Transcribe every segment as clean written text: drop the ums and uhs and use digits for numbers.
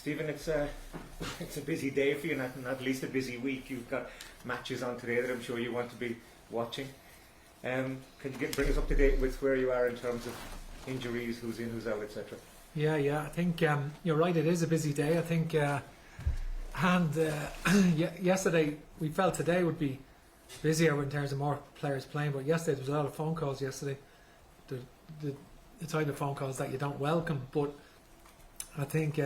Stephen, it's a busy day for you, not least a busy week. You've got matches on today that I'm sure you want to be watching. Can you bring us up to date with where you are in terms of injuries, who's in, who's out, etc.? Yeah. I think you're right. It is a busy day. I think, yesterday we felt today would be busier in terms of more players playing. But yesterday there was a lot of phone calls. Yesterday, the type of phone calls that you don't welcome. But I think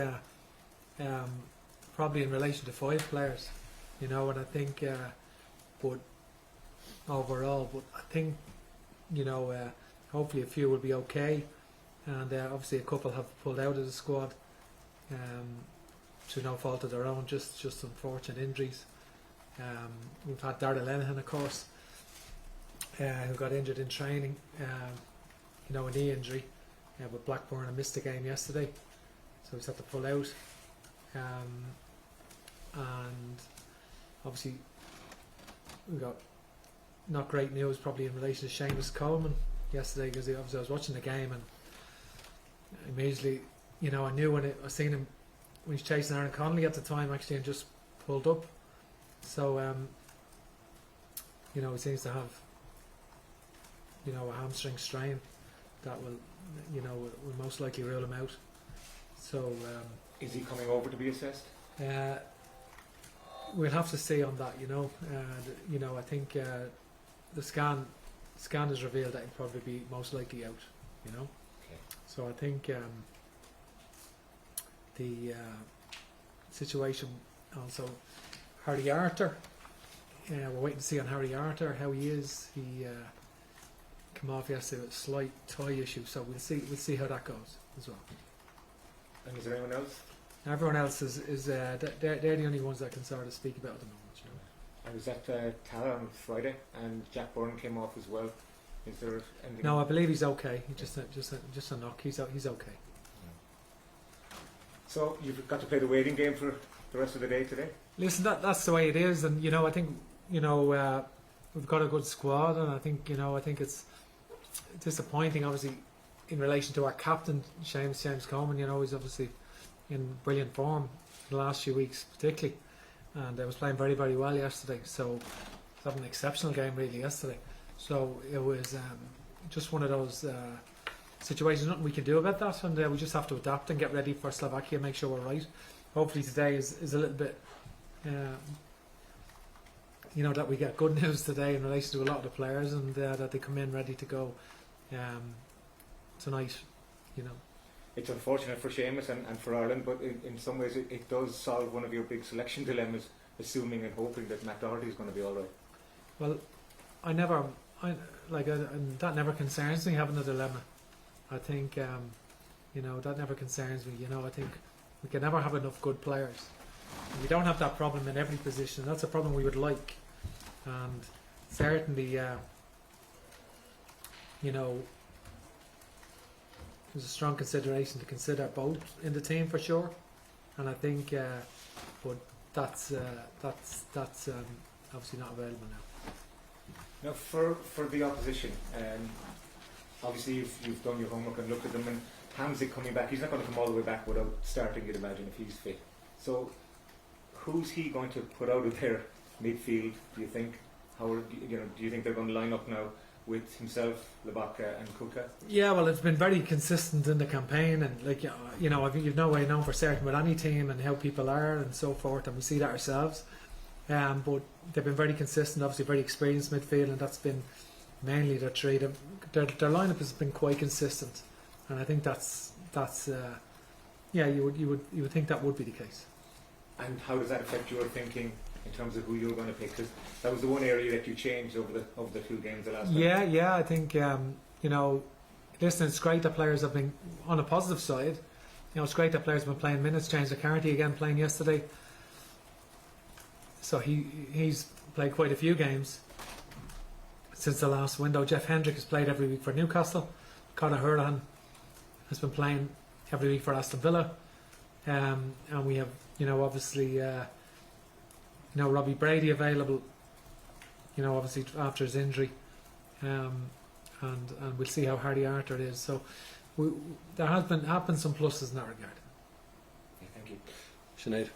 probably in relation to 5 players, and I think, but overall, I think, hopefully a few will be okay. And obviously a couple have pulled out of the squad to no fault of their own, just unfortunate injuries. We've had Darragh Lenihan, of course, who got injured in training, a knee injury with Blackburn and missed the game yesterday, so he's had to pull out. And obviously we got not great news probably in relation to Seamus Coleman yesterday, because obviously I was watching the game and immediately, I knew when I seen him when he's chasing Aaron Connolly at the time actually, and just pulled up. So he seems to have a hamstring strain that will most likely rule him out. So is he coming over to be assessed? We'll have to see on that. I think the scan has revealed that he'll probably be most likely out. Okay. So I think the situation also, Harry Arter, we're waiting to see on Harry Arter how he is. He came off yesterday with a slight thigh issue, so we'll see how that goes as well. And is there anyone else? Everyone else is they're the only ones that can sort of speak about at the moment. I was at Tala on Friday, and Jack Byrne came off as well. Is there anything? No, I believe he's okay. He just a knock. He's okay. So you've got to play the waiting game for the rest of the day today? Listen, that's the way it is, and I think we've got a good squad, and I think it's disappointing, obviously, in relation to our captain Seamus Coleman. He's obviously in brilliant form the last few weeks, particularly, and was playing very, very well yesterday. So he's having an exceptional game really yesterday. So it was just one of those situations. Nothing we can do about that, and we just have to adapt and get ready for Slovakia. Make sure we're right. Hopefully today is a little bit, that we get good news today in relation to a lot of the players, and that they come in ready to go tonight. It's unfortunate for Seamus and for Ireland, but in some ways it does solve one of your big selection dilemmas, assuming and hoping that Matt Doherty is going to be all right. Well, that never concerns me, having a dilemma. I think that never concerns me. I think we can never have enough good players. We don't have that problem in every position. That's a problem we would like, and certainly there's a strong consideration to consider both in the team for sure. And I think but that's obviously not available now. Now for the opposition, obviously you've done your homework and looked at them, and Hamzik coming back, he's not going to come all the way back without starting, you'd imagine, if he's fit. So who's he going to put out of their midfield, do you think? Do you think they're going to line up now with himself, Labaka and Kuka? Yeah, well, it's been very consistent in the campaign, and you've no way of knowing for certain with any team and how people are and so forth, and we see that ourselves. But they've been very consistent, obviously very experienced midfield, and that's been mainly their trade. Their lineup has been quite consistent, and I think that's you would think that would be the case. And how does that affect your thinking in terms of who you're going to pick? Because that was the one area that you changed over the 2 games the last time. Yeah, I think listen, it's great that players have been on a positive side. It's great that players have been playing minutes. James McCarthy again playing yesterday, so he's played quite a few games since the last window. Jeff Hendrick has played every week for Newcastle. Conor Hurlhan has been playing every week for Aston Villa, and we have obviously Robbie Brady available, obviously after his injury, and we'll see how Hardy Arter is. So there have been some pluses in that regard. Thank you. Sinead?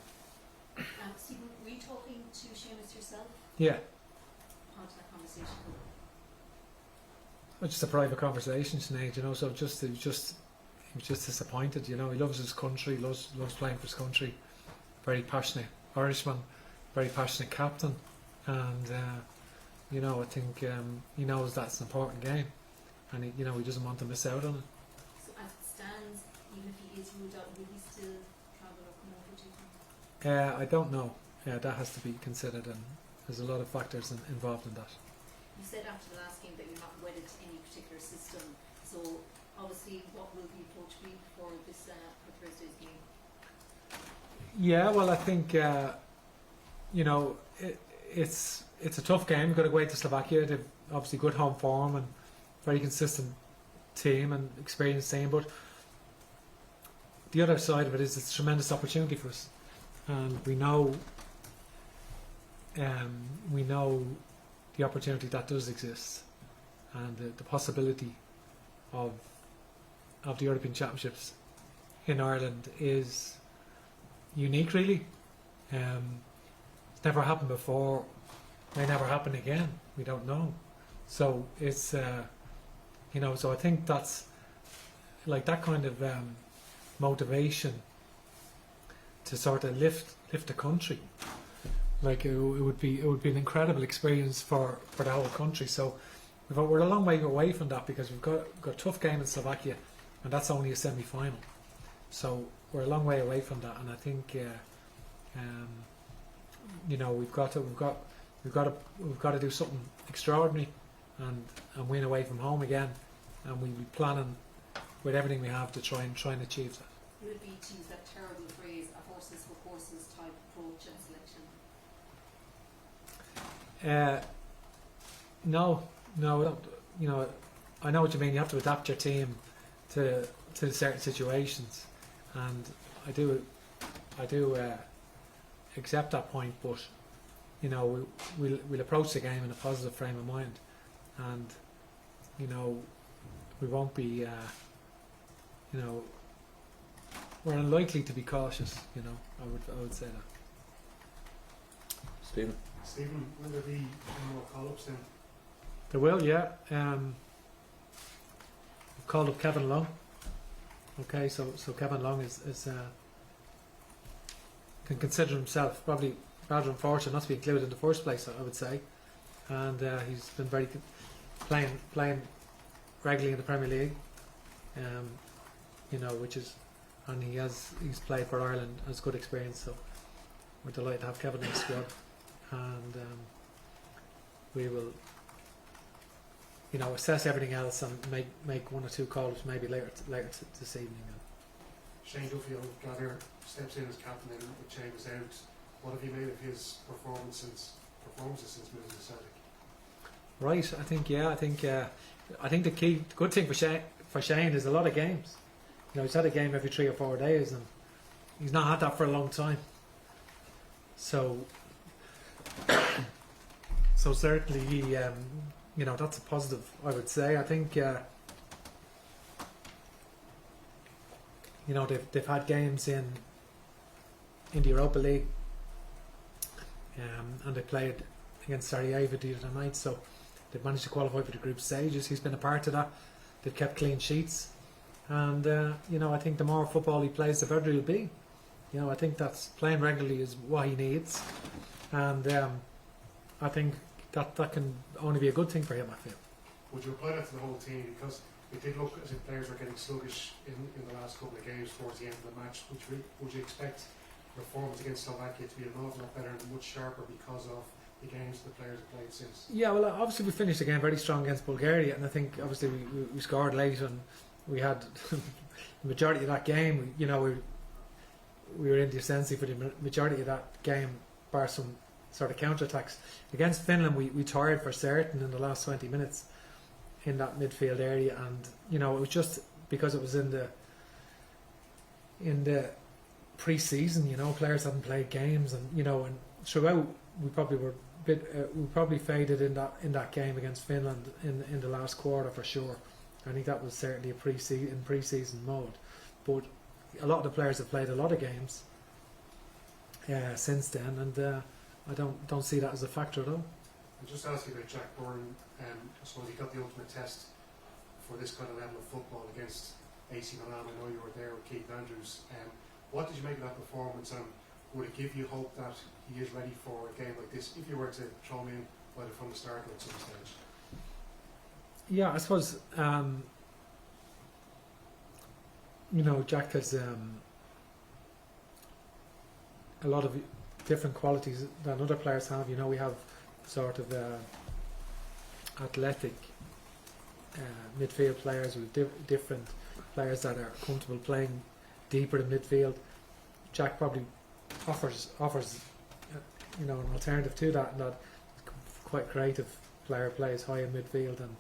Stephen, were you talking to Seamus yourself? Yeah, How did that conversation go? it was just a private conversation, Sinead, you know. So he was just disappointed, you know. He loves his country, loves playing for his country. Very passionate Irishman, very passionate captain, and you know, I think he knows that's an important game, and he doesn't want to miss out on it. So as it stands, even if he is ruled out, will he still travel or come over, do you think? I don't know. That has to be considered, and there's a lot of factors involved in that. You said after the last game that you're not wedded to any particular system, so obviously what will the approach be for this for Thursday's game? Yeah, well, I think it's a tough game. We've got to go away to Slovakia. They've obviously good home form and very consistent team and experienced team. But the other side of it is it's a tremendous opportunity for us, and we know the opportunity that does exist, and the possibility of the European Championships in Ireland is unique, really. It's never happened before, may never happen again, we don't know. So it's so I think that's like that kind of motivation to sort of lift the country. Like it would be an incredible experience for the whole country. So we're a long way away from that, because we've got a tough game in Slovakia, and that's only a semi-final. So we're a long way away from that, and I think we've got to do something extraordinary and win away from home again, and we'll be planning with everything we have to try and achieve that. It would be, to use that terrible phrase, a horses for courses type approach and selection. No, I don't. I know what you mean. You have to adapt your team to certain situations, and I do accept that point. But we'll approach the game in a positive frame of mind, and we won't be. We're unlikely to be cautious. I would say that. Stephen, will there be any more call-ups then? There will, yeah. We've called up Kevin Long. Okay, so Kevin Long is can consider himself probably rather unfortunate not to be included in the first place, I would say, and he's been very playing regularly in the Premier League, which is, and he's played for Ireland, has good experience, so we're delighted to have Kevin in the squad, and we will assess everything else and make one or two calls maybe later this evening. Shane Duffy, gather, steps in as captain and with Seamus out. What have you made of his performances since moving to Celtic? Right, I think the good thing for Shane is a lot of games. He's had a game every 3 or 4 days, and he's not had that for a long time. So certainly he, that's a positive, I would say. I think they've had games in the Europa League, and they played against Sarajevo the other night, so they've managed to qualify for the group stages. He's been a part of that. They've kept clean sheets, and I think the more football he plays, the better he'll be. I think that's playing regularly is what he needs, and I think that can only be a good thing for him, I feel. Would you apply that to the whole team? Because it did look as if players were getting sluggish in the last couple of games towards the end of the match. Would you expect performance against Slovakia to be an awful lot better and much sharper because of the games the players have played since? Yeah, well, obviously we finished the game very strong against Bulgaria, and I think obviously we scored late, and we had the majority of that game. We were in the ascendancy for the majority of that game, bar some sort of counter-attacks. Against Finland, we tired for certain in the last 20 minutes in that midfield area, and it was just because it was in the pre-season. Players hadn't played games, and and throughout we probably faded in that game against Finland in the last quarter for sure. I think that was certainly a pre-season mode, but a lot of the players have played a lot of games, since then, and I don't see that as a factor at all. And just asking about Jack Byrne, I suppose he got the ultimate test for this kind of level of football against AC Milan. I know you were there with Keith Andrews. What did you make of that performance, and would it give you hope that he is ready for a game like this if you were to throw him in whether from the start or at some stage? Yeah, I suppose Jack has a lot of different qualities than other players have. We have sort of athletic midfield players with different players that are comfortable playing deeper in midfield. Jack probably offers an alternative to that, and that quite creative player, plays high in midfield and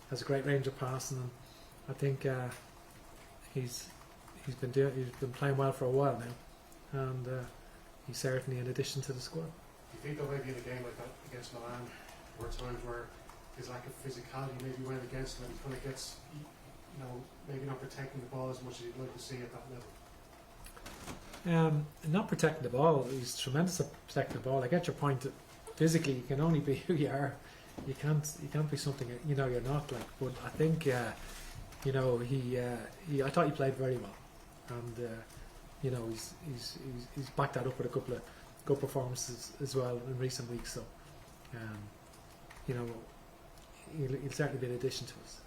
has a great range of passing. And I think he's been playing well for a while now, and he's certainly an addition to the squad. Do you think there might be in a game like that against Milan, where times where his lack of physicality maybe went against him, and he kind of gets, maybe not protecting the ball as much as you'd like to see at that level? Not protecting the ball, he's tremendous at protecting the ball. I get your point that physically you can only be who you are. You can't be something you're not, like. But I think I thought he played very well, and he's backed that up with a couple of good performances as well in recent weeks. So he'll certainly be an addition to us.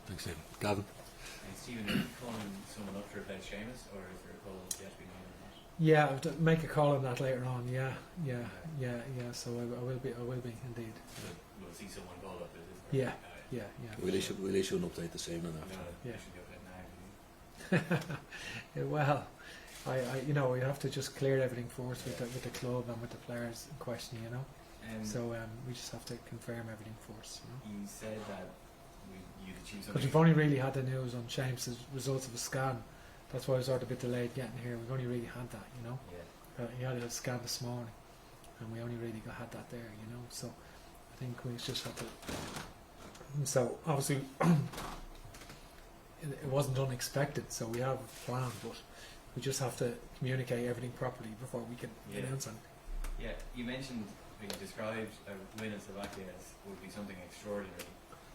Thanks, Stephen. Gavin. And Stephen, are you calling someone up to replace Seamus, or is there a call yet to be made on that? Yeah, I'll make a call on that later on. Yeah. So I will be indeed. We'll see someone call up. Yeah. We'll issue an update this evening after. Yeah. Well, we have to just clear everything first with the club and with the players in question. So we just have to confirm everything first. You said that you'd achieve something. Because we've only really had the news on Seamus' results of a scan. That's why I was sort of a bit delayed getting here. We've only really had that, Yeah. He had a scan this morning, and we only really had that there, So I think we just had to. So obviously, it wasn't unexpected. So we have a plan, but we just have to communicate everything properly before we can announce it. Yeah, you mentioned, you described a win in Slovakia as would be something extraordinary.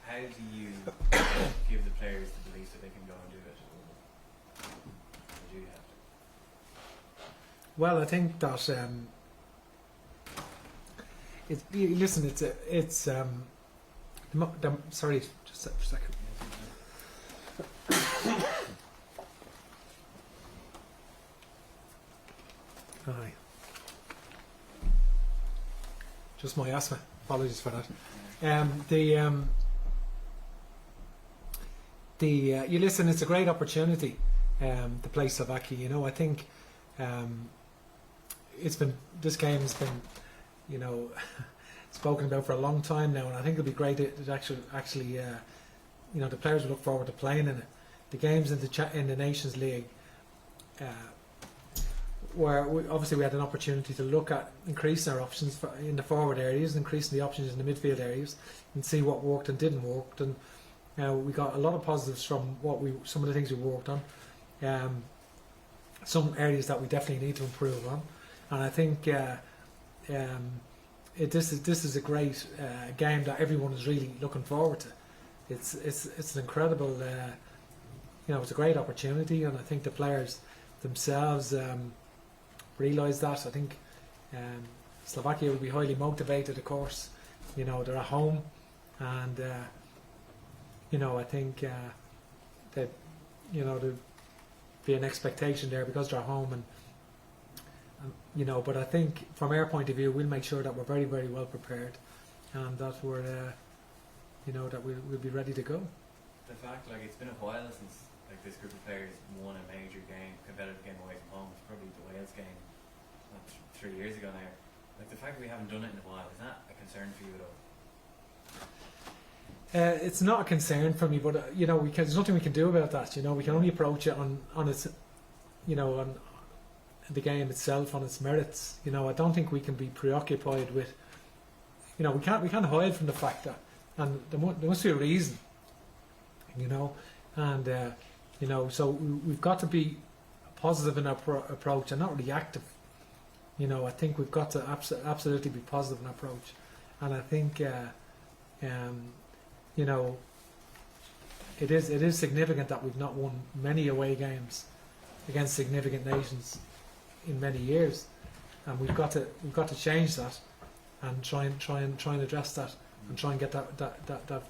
How do you give the players the belief that they can go and do it? Or do you have to? Well, I think that sorry, just a second. Hi. Just my asthma. Apologies for that. You listen. It's a great opportunity to play Slovakia. I think this game has been, spoken about for a long time now, and I think it'll be great to actually, the players will look forward to playing in it. The games in the Nations League, where obviously we had an opportunity to look at increasing our options in the forward areas, increasing the options in the midfield areas, and see what worked and didn't work. And we got a lot of positives from some of the things we worked on. Some areas that we definitely need to improve on, and I think this is a great game that everyone is really looking forward to. It's an incredible, it's a great opportunity, and I think the players themselves realise that. I think Slovakia will be highly motivated, of course. They're at home, and I think that there'll be an expectation there because they're at home, and but I think from our point of view, we'll make sure that we're very, very well prepared, and that we're that we'll be ready to go. The fact, it's been a while since this group of players won a major game, competitive game away from home. It's probably the Wales game 3 years ago now. The fact that we haven't done it in a while, is that a concern for you at all? It's not a concern for me, but there's nothing we can do about that. We can only approach it on its, on the game itself, on its merits. I don't think we can be preoccupied with. We can't hide from the fact that, and there must be a reason. And so we've got to be positive in our approach and not reactive. You know, I think we've got to absolutely be positive in our approach, and I think you know, it is significant that we've not won many away games against significant nations in many years, and we've got to change that and try and address that and try and get that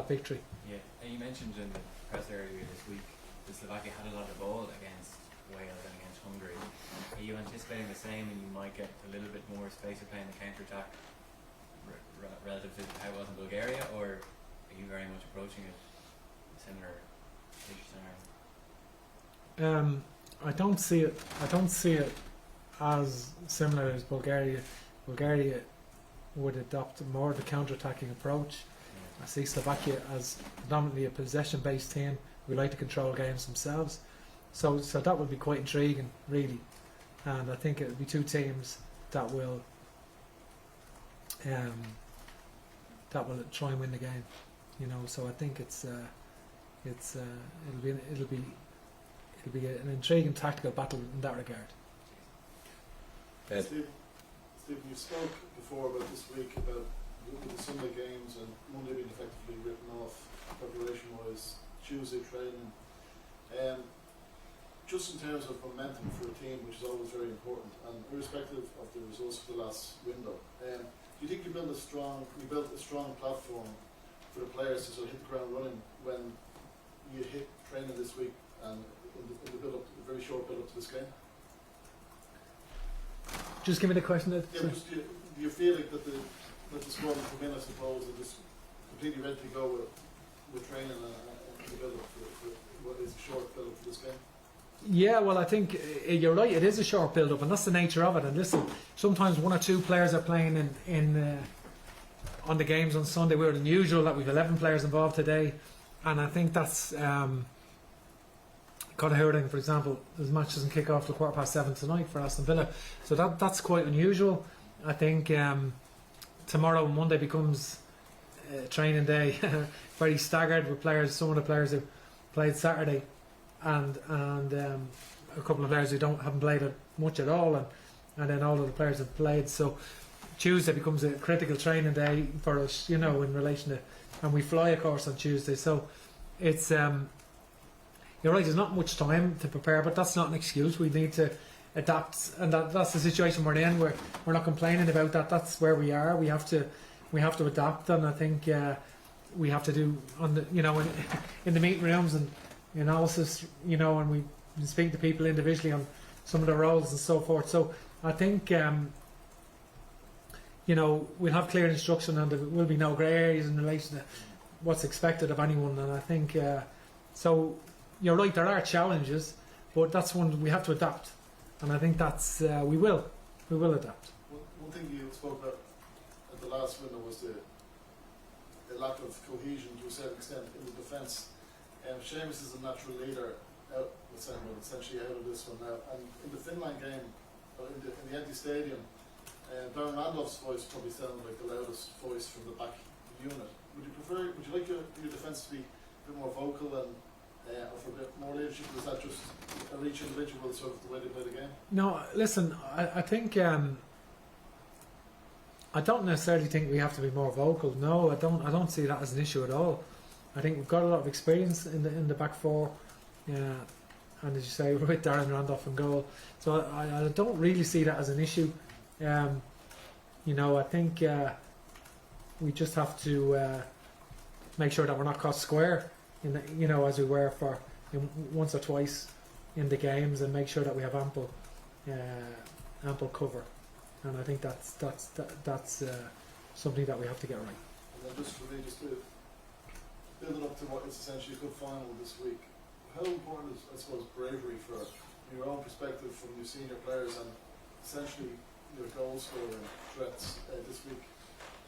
victory. Yeah, and you mentioned in the press earlier this week that Slovakia had a lot of ball against Wales and against Hungary. Are you anticipating the same, and you might get a little bit more space of playing the counter-attack relative to how it was in Bulgaria, or are you very much approaching it similar scenario? I don't see it as similar as Bulgaria. Bulgaria would adopt more of the counter-attacking approach. I see Slovakia as predominantly a possession-based team. We like to control games themselves, so that would be quite intriguing, really. And I think it would be two teams that will try and win the game. You know, so I think it'll be an intriguing tactical battle in that regard. Steve, you spoke before about this week about the Sunday games and Monday being effectively written off preparation-wise, Tuesday training. Just in terms of momentum for a team, which is always very important, and irrespective of the results for the last window, do you think you built a strong platform for the players to sort of hit the ground running when you hit training this week and in the build-up, a very short build-up to this game? Just give me the question. Do you feel like that the squad will come in, I suppose, and just completely ready to go with training and the build-up for what is a short build-up for this game? Yeah, well, I think you're right. It is a short build-up, and that's the nature of it. And listen, sometimes one or two players are playing on the games on Sunday. We're unusual that we've 11 players involved today, and I think that's Conor, for example. His match doesn't kick off till 7:15 tonight for Aston Villa, so that's quite unusual. I think tomorrow, Monday, becomes training day, very staggered with players. Some of the players who played Saturday. And a couple of players who haven't played it much at all, and then all of the players have played. So Tuesday becomes a critical training day for us, you know, in relation to, and we fly, of course, on Tuesday. So it's you're right. There's not much time to prepare, but that's not an excuse. We need to adapt, and that's the situation we're in. We're not complaining about that. That's where we are. We have to adapt, and I think we have to do on the, you know, in the meeting rooms and analysis, you know, and we speak to people individually on some of the roles and so forth. So I think you know, we'll have clear instruction and there will be no grey areas in relation to what's expected of anyone. And I think so you're right, there are challenges, but that's one we have to adapt, and I think that's we will adapt. One thing you spoke about at the last window was the lack of cohesion to a certain extent in the defence. Seamus is a natural leader, essentially out of this one now. And in the Finland game, in the empty stadium, Darren Randolph's voice probably sounded like the loudest voice from the back unit. Would you like your defence to be a bit more vocal and offer a bit more leadership? Or is that just a each individual sort of the way they play the game? No, listen, I think I don't necessarily think we have to be more vocal. No, I don't see that as an issue at all. I think we've got a lot of experience in the back four, and as you say, with Darren Randolph in goal. So I don't really see that as an issue. You know, I think we just have to make sure that we're not caught square, you know, as we were for once or twice in the games, and make sure that we have ample cover. And I think that's something that we have to get right. And then just for me, just to build it up to what is essentially a good final this week, how important is, I suppose, bravery for your own perspective from your senior players and essentially your goal scoring threats this week?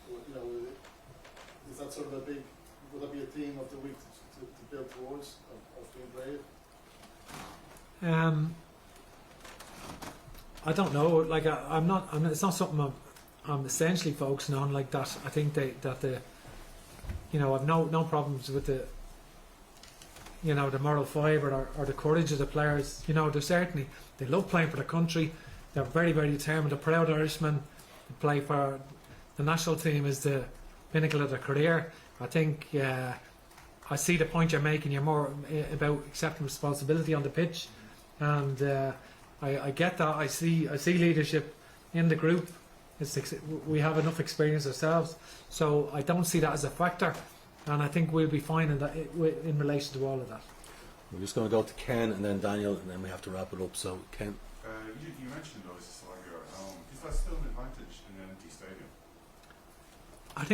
You know, is that sort of would that be a theme of the week to build towards, of being brave? I don't know. Like I'm not. It's not something I'm essentially focusing on like that. I think you know, I've no problems with the, you know, the moral fibre or the courage of the players. You know, they love playing for the country. They're very, very determined. They're proud Irishmen. They play for the national team is the pinnacle of their career. I think I see the point you're making. You're more about accepting responsibility on the pitch, and I get that. I see leadership in the group. We have enough experience ourselves, so I don't see that as a factor, and I think we'll be fine in that in relation to all of that. We're just going to go to Ken and then Daniel, and then we have to wrap it up. So, Ken. You mentioned though, it's Sligo at home. Is that still an advantage in an empty stadium? I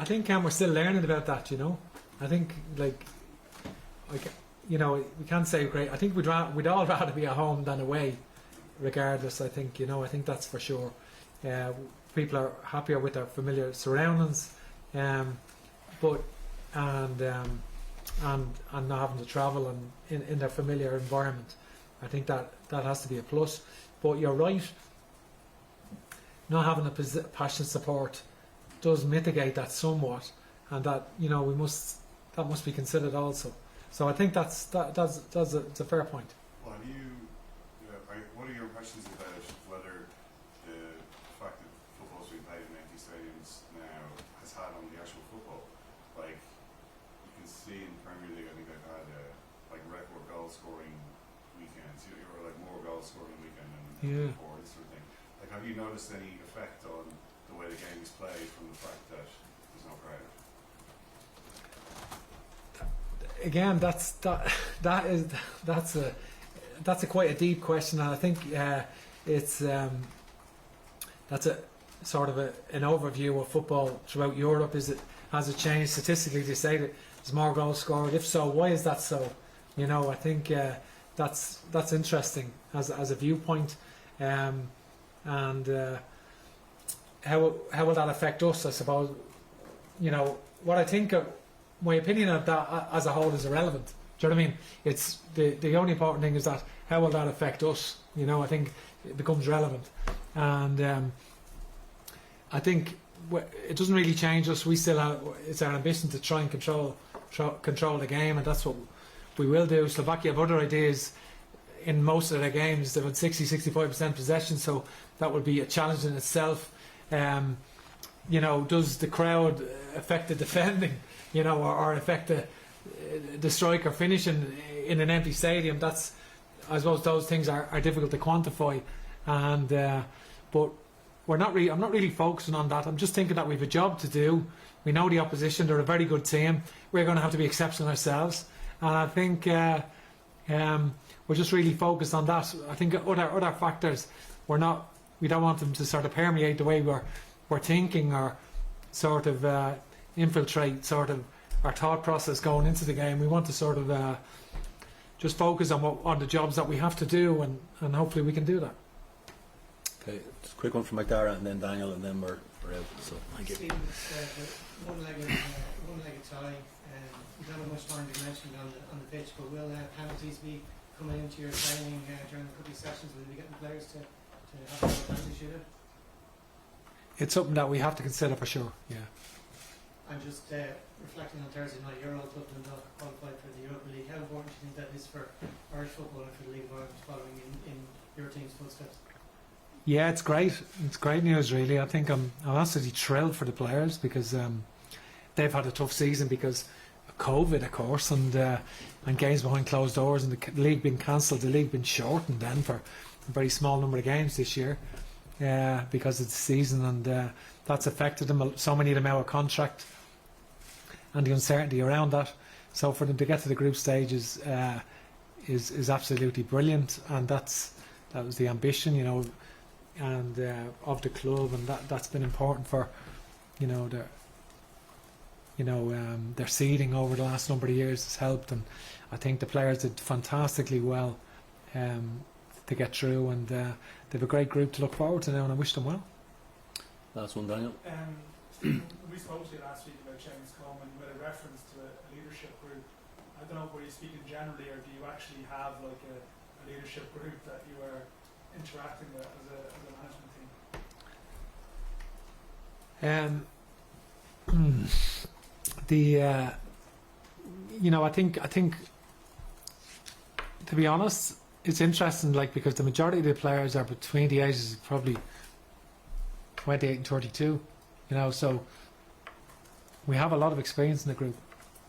think Cam, we're still learning about that. I think we can't say great. I think we'd all rather be at home than away, regardless. I think that's for sure. People are happier with their familiar surroundings, but and not having to travel and in their familiar environment. I think that has to be a plus. But you're right. Not having a passion support does mitigate that somewhat, and that must be considered also. So I think it's a fair point. Well, what are your impressions about whether the fact that football's being played in empty stadiums now has had on the actual football? Like, you can see in the Premier League, I think they've had record goal scoring weekends, or more goal scoring weekend than before, this sort of thing. Like, have you noticed any effect on the way the game is played from the fact that there's no crowd? Again, that's quite a deep question, and I think that's a sort of an overview of football throughout Europe. Has it changed statistically? They say that there's more goals scored. If so, why is that so? I think that's interesting as a viewpoint, and how will that affect us? I suppose what I think of. My opinion of that as a whole is irrelevant. Do you know what I mean? It's the only important thing is that how will that affect us? I think it becomes relevant, and I think it doesn't really change us. We still have it's our ambition to try and control the game, and that's what we will do. Slovakia have other ideas. In most of their games, they've had 60-65% possession, so that would be a challenge in itself. Does the crowd affect the defending? Or affect the striker finishing in an empty stadium? I suppose those things are difficult to quantify, and but I'm not really focusing on that. I'm just thinking that we've a job to do. We know the opposition; they're a very good team. We're going to have to be exceptional ourselves, and I think we're just really focused on that. I think other factors we don't want them to sort of permeate the way we're thinking, or sort of infiltrate sort of our thought process going into the game. We want to sort of just focus on the jobs that we have to do, and hopefully we can do that. Okay, just a quick one from McDara, and then Daniel, and then we're out. So thank you. Stephen, one-legged tie. You don't have much time to mention on the pitch, but will penalties be coming into your training during the couple of sessions? Will you be getting players to have a penalty shooter? It's something that we have to consider for sure. Yeah. And just reflecting on Thursday night, you're all Dublin qualified for the Europa League. How important do you think that is for Irish football and for the League of Ireland following in your team's footsteps? Yeah, it's great. It's great news, really. I think I'm absolutely thrilled for the players because they've had a tough season because of COVID, of course, and games behind closed doors, and the league being cancelled, the league been shortened then for a very small number of games this year because of the season, and that's affected them. So many of them out of contract, and the uncertainty around that. So for them to get to the group stage is absolutely brilliant, and that was the ambition, and of the club, and that's been important for their seeding over the last number of years has helped, and I think the players did fantastically well to get through, and they have a great group to look forward to now, and I wish them well. Last one, Daniel. We spoke to you last week about Seamus Coleman with a reference to a leadership group. I don't know, were you speaking generally, or do you actually have like a leadership group that you are interacting with as a management team? I think to be honest, it's interesting, like, because the majority of the players are between the ages of probably 28 and 32, you know, so we have a lot of experience in the group,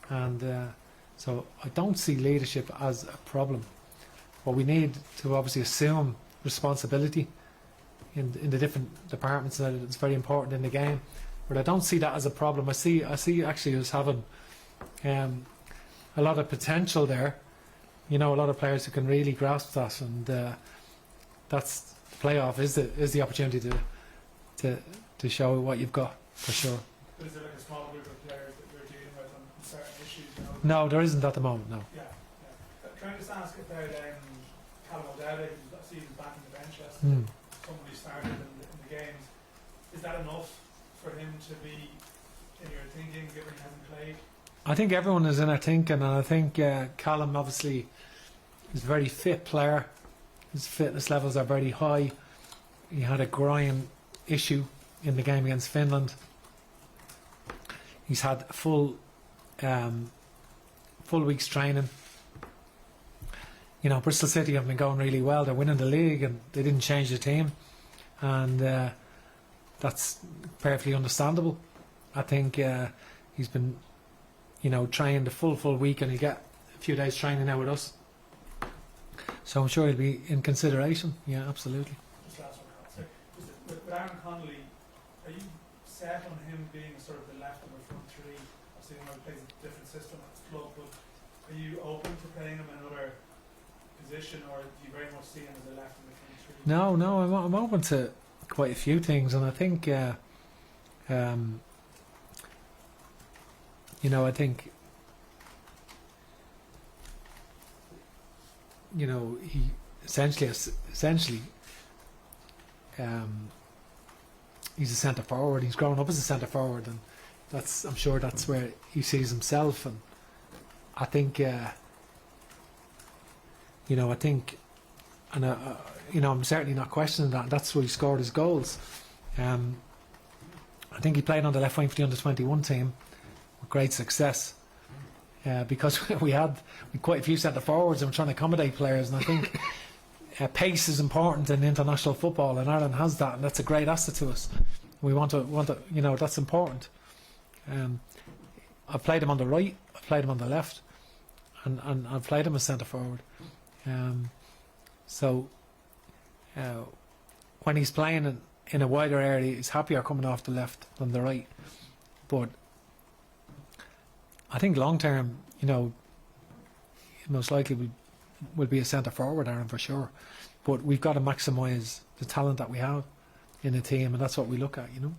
and so I don't see leadership as a problem. But we need to obviously assume responsibility in the different departments, and it's very important in the game. But I don't see that as a problem. I see actually us having a lot of potential there. You know, a lot of players who can really grasp that, and that's playoff is the opportunity to show what you've got, for sure. But is there like a small group of players that you're dealing with on certain issues? You know? No, there isn't at the moment. No. Yeah. Can I just ask about Callum O'Dowd, who's I see he's back in the bench yesterday, somebody started in the games. Is that enough for him to be in your thinking, given he hasn't played? I think everyone is in our thinking, and I think Callum obviously is a very fit player. His fitness levels are very high. He had a groin issue in the game against Finland. He's had full week's training. You know, Bristol City have been going really well. They're winning the league, and they didn't change the team, and that's perfectly understandable. I think he's been, you know, trained a full week, and he'll get a few days training now with us. So I'm sure he'll be in consideration. Yeah, absolutely. Just last one, sorry. With Aaron Connolly, are you set on him being sort of the left of the front three? Obviously, he plays a different system at his club, but are you open to playing him in another position, or do you very much see him as a left of the front three? No, I'm open to quite a few things, and I think, you know, I think, you know, he essentially, he's a centre forward. He's grown up as a centre forward, and I'm sure that's where he sees himself. And I think, you know, and you know, I'm certainly not questioning that. That's where he scored his goals. I think he played on the left wing for the under-21 team with great success. Because we had quite a few centre forwards, and we're trying to accommodate players, and I think pace is important in international football, and Ireland has that, and that's a great asset to us. We want to, you know, that's important. I've played him on the right, I've played him on the left, and I've played him as centre forward. So when he's playing in a wider area, he's happier coming off the left than the right. But I think long term, you know, most likely will be a centre forward, Aaron, for sure. But we've got to maximise the talent that we have in the team, and that's what we look at, you know.